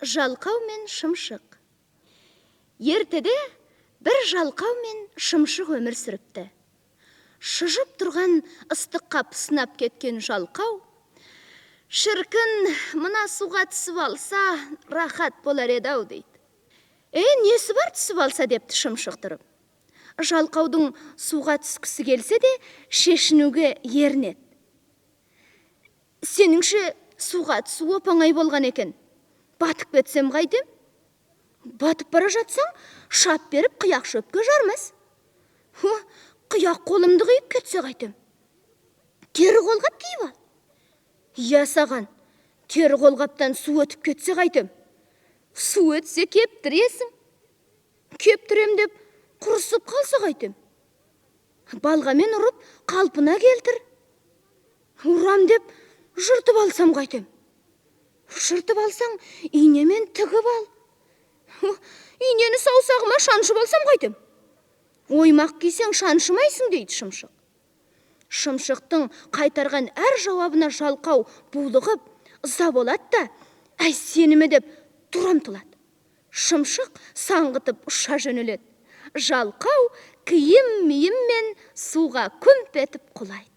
Жалқау мен шымшық. Ертеде бір жалқау мен шымшық өмір сүріпті. Шыжып тұрған ыстыққа пысынап кеткен жалқау, шіркін, мына суға түсіп алса, рахат болар еді-ау дейді. Несі бар түсіп алса депті шымшық тұрып. Жалқаудың суға түскісі келсе де, шешінуге ерінеді. Сеніңше суға түсу оп-оңай болған екен. Батып кетсем қайтем? Батып бара жатсаң, шап беріп қияқ шөпке жармас. Қияқ қолымды қиып кетсе қайтем? Тері қолғап киіп ал. Иә саған, тері қолғаптан су өтіп кетсе қайтем? Су өтсе кептіресің. Кептірем деп құрысып қалса қайтем? Балғамен ұрып қалпына келтір. Урам деп жыртып алсам қайтем? Жыртып алсаң, инемен тігіп ал. Инені саусағыма шаншып алсам қайтем? Оймақ кисең шаншымайсың дейді шымшық. Шымшықтың қайтарған әр жауабына жалқау булығып, ыза болады да, әй сені ме деп тұра ұмтылады. Шымшық саңғытып ұша жөнеледі. Жалқау киім-миіммен суға күмп етіп құлайды.